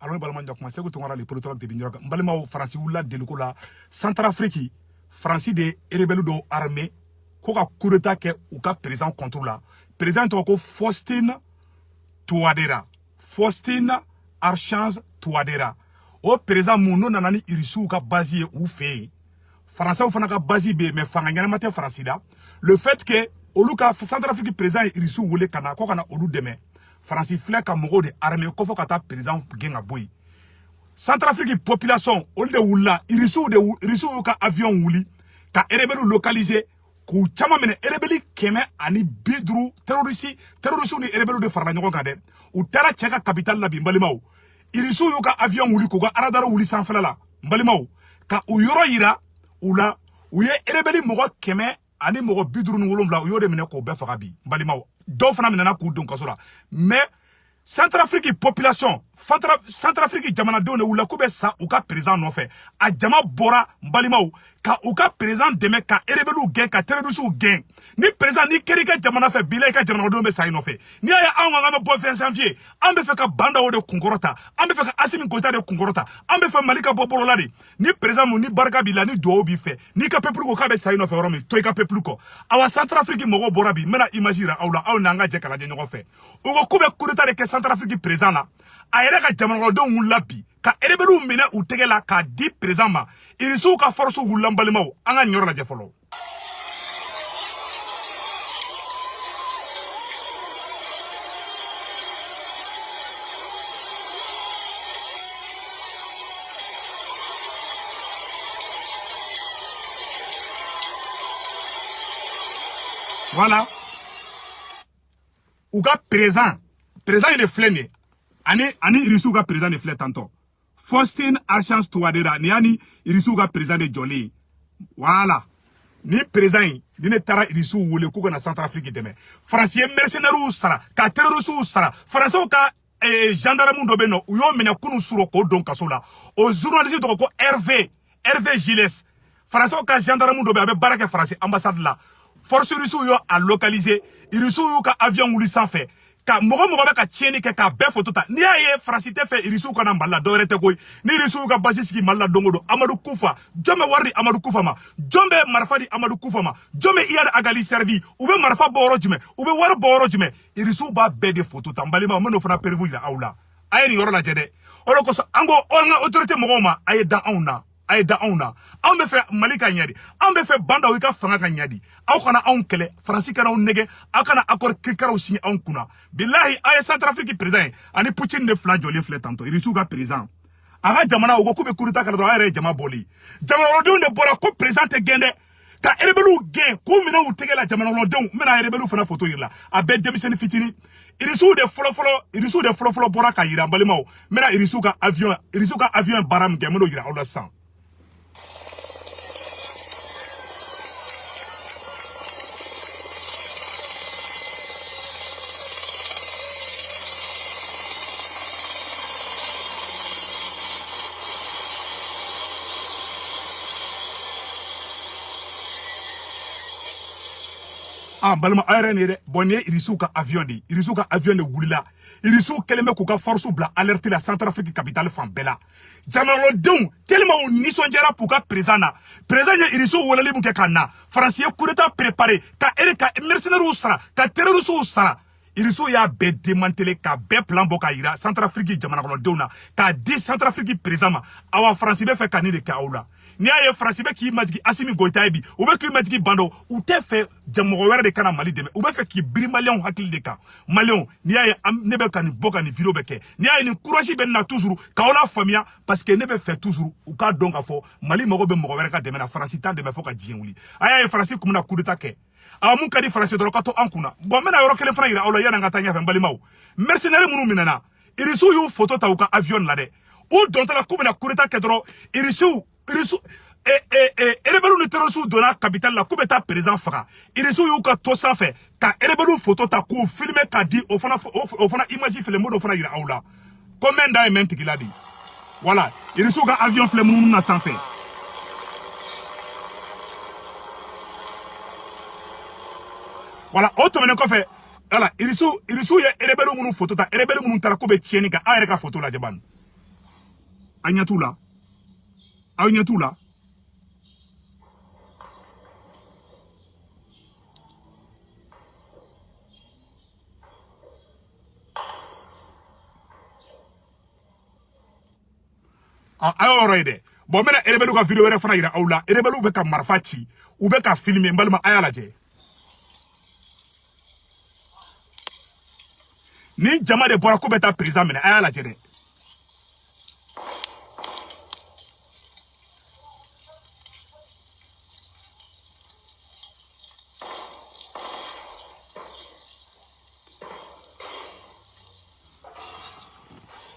alors balma ndok c'est que tu les politologues de binjora balma France wula deliko la Centrafrique France de rebelle do armée ko ka coup d'état ke ou ka président contre la président ko Faustin Touadéra Archange Touadéra o président muno nanani irisu ka basi ou fait français ou fana ka basi be mais fanga nyana mate France da le fait que oluka Centrafrique président irisu wole kana ko kana olu deme France fleur ka mogo de armée ko fo kata président genga boy Centrafrique population ol de wula irisu ka avion wuli ka rebelle localisé ku chama mene rebelle keme ani bidru terroriste ni rebelle de farla nyoko kade u tara cheka capitale la bimbalimaw irisu ka avion wuli ko ga aradara wuli sanfala la mbalimaw ka u yoro yira ula u ye rebelle mogo keme ani mogo bidru ni wolomla u yode mene ko be fagabi mbalimaw do fana mena ku don kasora mais Centrafrique population Centrafrique jamana donne ou la koube sa ou ka président non fait a jama bora mbalimaw ka ou ka président deme ka rebelu gain ka terroriste gain ni président ni kerika jamana fait bilay ka jamana donne sa non fait ni aya an nga bo 20 janvier an be fe ka banda o de kungorota an be fe ka Assimi Goïta de kungorota an be fe Malika Bobolo la de ni président ni barka bila ni do bi fait ni ka peuple ko ka be sa non fait romi to ka peuple ko awa Centrafrique mo bora bi mena imagine awla aw na nga je kala de nyoko fait o ko koube coup d'état de que Centrafrique président la a yɛrɛ ka jamana don wula bi ka rebelu minɛ u tɛgɛ la ka di président ma irisiw ka force wula balimaw an ka ɲɔrɔ lajɛ fɔlɔ voilà u ka président il est flêné ani irisu ka président de flète tantôt Faustin Archange Touadéra ni ani irisu ka président de Joli voilà ni président ni ne tara irisu wole ko na Centrafrique deme français mercenaires sara ka terroristes sara français ka gendarme do beno uyo mena kunu suro ko don kasola o journaliste do ko Hervé Gilles français ka gendarme do be abe baraka français ambassade la force russe yo a localisé irisu ka avion wuli sans fait ka mogo be ka tieni ke ka be photo ta ni aye francité fait irisu kana mballa do rete koy ni irisu ka basisi malla dongodo Amadou Koufa jome wardi Amadou Koufa ma jombe marfadi Amadou Koufa ma jome iyad agali servi ube marfa boro jume ube war boro jume irisu ba be de photo ta mbali ma meno fana pervu ila awla aye ni yoro la jede olo ko so ango onga autorité mogo ma aye dan awna an be fe Malika nyadi an be fe banda wika fanga ka nyadi aw kana an kele France kana on nege aw kana accord kikaraw signé an kuna billahi ay Centrafrique président ani Poutine de fla joli fle tanto irisu ga président aga jamana ugo kube kurita kala do ay jama boli jamana do ne bora ko président te gende ka rebelu gen ko mina u tegela jamana lo don mena rebelu fana photo yirla abe demission fitini irisu de folo bora ka yira mbalimaw mena irisu ka avion baram ge meno yira awda san balma ayre ni de bonne irisu ka avion de wulila irisu keleme ko ka force bla alerte la Centrafrique capitale fan bela jamano don tellement ni sonjera pour ka président irisu wala libu ke kana français coup d'état préparé ka mercenaires sara ka terroristes sara irisu ya be démantelé ka be plan boka ira Centrafrique jamana ko dona ka di Centrafrique président ma awa français be fait kanide ka awla ni aye France be ki majigi Assimi Goïta bi ou be ki majigi bando ou te fait jamogo wera de kana Mali deme ou be fait ki biri malien hakili de ka malien ni aye ne be kan boka ni video be ke ni aye ni courage ben na toujours ka ona famia parce que ne be fait toujours ou ka donc afo Mali mogo be mogo wera ka deme na France tan deme fo ka jien wuli aye France kumuna coup d'état ke amun kadi France do ka to ankuna bon mena yoro kele fana ira awla yana ngata nya fe mbalimaw mercenaire munu minana irisu yu photo ta uka avion la de ou dont la kumuna coup d'état ke dro irisu rebelu ni terroriste donna capitale la kubeta président fara irisu yu ka to sanfɛ ka rebelu photo ta ko filmer ka di o fana image filmer do fana yira awla combien da men tigila di voilà irisu ka avion filmer mun na sanfɛ voilà auto menen ko fe voilà irisu ye rebelu mun photo ta rebelu mun tara ko be tieni ka ayre ka photo la jaban Agnatou là. Agnatou là. Ayo roide. Bon maintenant rebelu ka vidéo wɛrɛ fana yira aw la. Rebelu bɛ ka marifa ci, u bɛ ka filmer n balima a y'a lajɛ. Ni jama de bɔra ko bɛ taa président minɛ a y'a lajɛ dɛ.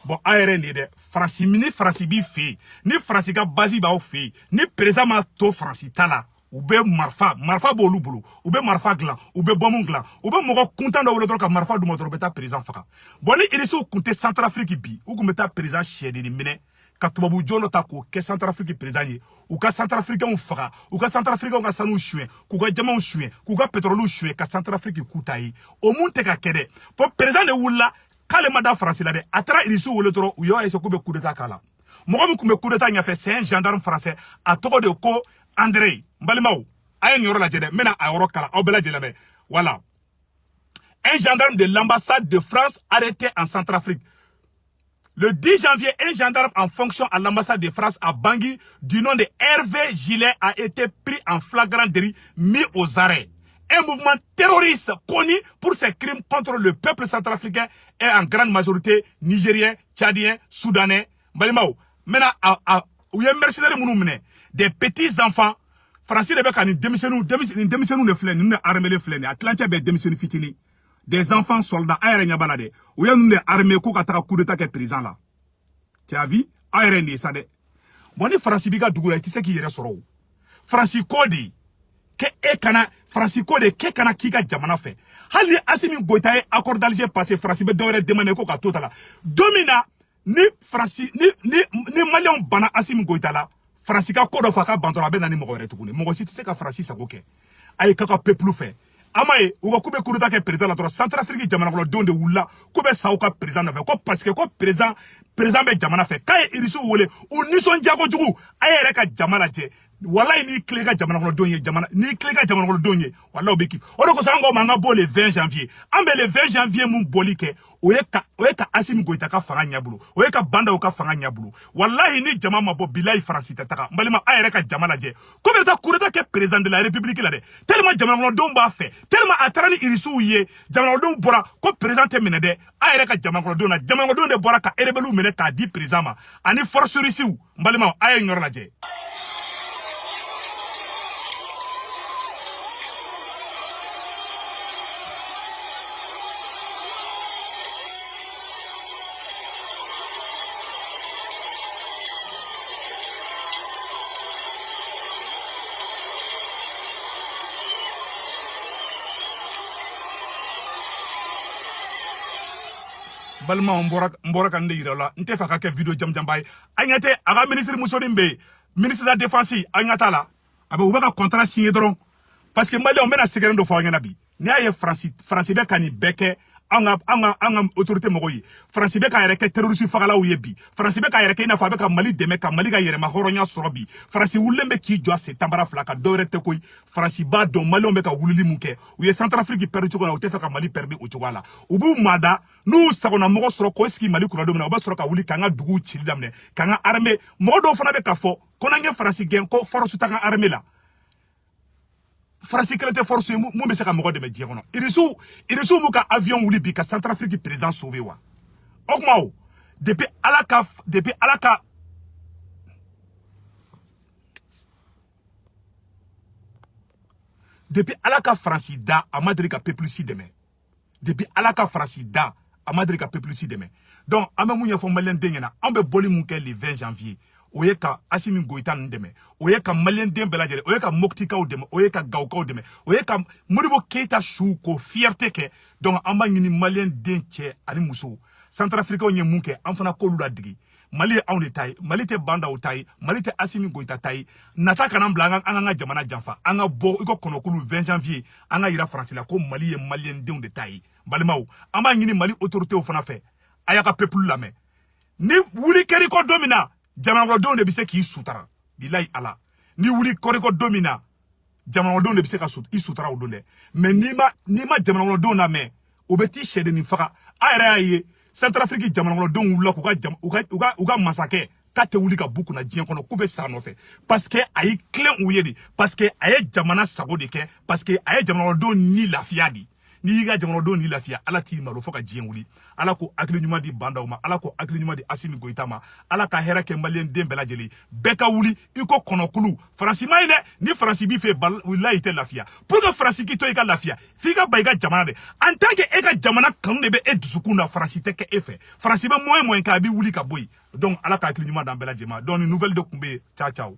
Bon, ARN est de France, ni France bi fait, ni France ka basi ba fait, ni président ma to France tala, ou be marfa bolu bolo, ou be marfa glan, ou be bomon glan, ou be moko content de wolo ka marfa du moto beta président faka. Bon ni il so compter Centrafrique bi, ou ko meta président chéri ni mine, ka tubabu jono ta ko ke Centrafrique président ye, ou ka Centrafricain faka, ou ka Centrafricain ka sanu chouin, ku ka jama chouin, ku ka pétrole chouin ka Centrafrique kutayi. O mun te ka kede. Pour président de wula kale mada France la de atra irisu wole toro uyo ay ko be coup d'état kala mo ko be coup d'état nya fait c'est un gendarme français a toko de ko André mbalimaw ay nyoro la jede mena ay oro kala o bela jele me voilà un gendarme de l'ambassade de France arrêté en Centrafrique le 10 janvier un gendarme en fonction à l'ambassade de France à Bangui du nom de Hervé Gilet a été pris en flagrant délit mis aux arrêts. Un mouvement terroriste connu pour ses crimes contre le peuple centrafricain et en grande majorité nigérien, tchadien, soudanais. Maintenant, où y a mercenaires des petits enfants. Français de Bekani, démissionnent les flènes, nous armés les flènes. Atlantia be démissionne fitini. Des enfants soldats, aérien balade. Où y a nous armés koukatara coup d'état qui est présent là. Tu as vu? Aérien ça de. Bon, les Français biga dougoula, tu sais qui y est sur eux. Français Kodi. Que ekana Francisco de ke kana kika jamana fe hali Assimi Goïta e accord d'Alger passé Francis be dore demande ko ka totala domina ni Francis ni Malion bana Assimi Goïta la Francisca ko do faka bandora be nani mo gore tukuni mo si tse ka Francis sa ko ke ay ka peuple fe amaye u ko be kuruta ke président la to Centrafrique jamana ko donde wula ko be saw ka président na fe ko parce que ko président be jamana fe kay irisu wole u nison jago jugu ayere ka jamana je wallahi ni klega jamana ko donye jamana ni klega jamana ko donye wallahi obeki oro ko sango manga bo le 20 janvier ambe le 20 janvier mun bolike oyeka Assimi Goïta ka fanga nyabulu oyeka banda ka fanga nyabulu wallahi ni jamana mabo bilahi France tataka mbalima ayere ka jamana je ko be ta kureta ke président de la république la de tellement jamana ko don ba fait tellement atrani irisu ye jamana ko don bora ko président menede ayere ka jamana ko don na jamana ko don de bora ka erebelu menede ka di président ma ani force risiu mbalima aye ngor la je balma mbora kan de yirala nte fa ka ke video jam bay anyate aga ministre Musodimbe ministre de la défense anyata la abe u baka contrat signé dron parce que mali on mena secret do fa nyana bi ni aye France be kan beke anga autorité mogoyi France be ka yere ke terroriste fagala u yebi France be ka yere ke ina fa be ka mali deme ka mali ga yere ma horonya sorobi France wulembe ki jo se tambara flaka dore te koy France ba do mali on be ka wulili munke u ye Centrafrique perdu ko na u te fa ka mali perdu u chwala ubu mada nous savons mogo soro ko ski mali kuna do na ba soro ka wuli kanga dugu chili damne kanga armée modo fana be ka fo konange France gen ko force tanga armée la France créé force mu be se ka mogo de me dire non irisu mu ka avion wuli bi ka Centrafrique président sauvé wa okmao depuis alaka France da a madri ka peuple si demain depuis alaka France da a madri ka peuple si demain donc amé mu nyafo malen dengena ambe boli mu ke le 20 janvier oyeka Assimi Goïta ndeme oyeka malien den belajere oyeka moktika odeme oyeka gauka odeme oyeka Modibo Keita shuko fierté ke donc amba ngini malien den che ani muso Centrafrique onye munke amfana ko lula digi Mali on tay Mali te banda o tay Mali te Assimi Goïta tay nata kanam blanga anga jamana janfa anga bo iko konokulu 20 janvier anga ira France la ko Mali e malien den de tay balimaw amba ngini Mali autorité o fana fait ayaka peuple la me ni wuli keri ko domina jamanadenw de bɛ se k'i sutura bilayi ala ni wuli kɔrɔkɔ don min na jamanadenw de bɛ se ka i sutura o don dɛ mais n'i ma jamanadenw lamɛn o bɛ t'i sɛdennin faga a yɛrɛ y'a ye Centrafrique jamanadenw wulila k'u ka masakɛ k'a tɛ wuli ka b'u kunna diɲɛ kɔnɔ k'u bɛ sa nɔfɛ parce que a y'i tilen u ye de parce que a ye jamana sago de kɛ parce que a ye jamanadenw ni lafiya de n'i y'i ka jamanadenw ni lafiya ala t'i malo fo ka diɲɛ wuli ala ko hakili ɲuman di bandaw ma ala ko hakili ɲuman di Asimi Goyita ma ala ka hɛrɛ kɛ maliyɛn den bɛɛ lajɛlen bɛɛ ka wuli i ko kɔnɔkulu Faransi ma ye dɛ ni Faransi b'i fɛ walayi i tɛ lafiya pour que Faransi k'i to i ka lafiya f'i ka ba i ka jamana de en tant que e ka jamana kanu de bɛ e dusukun na Faransi tɛ kɛ e fɛ Faransi bɛ moyen kɛ a bɛ wuli ka bɔ yen donc ala ka hakili ɲuman d'an bɛɛ lajɛlen ma donc ni nouvelle de tun bɛ yen ciao ciao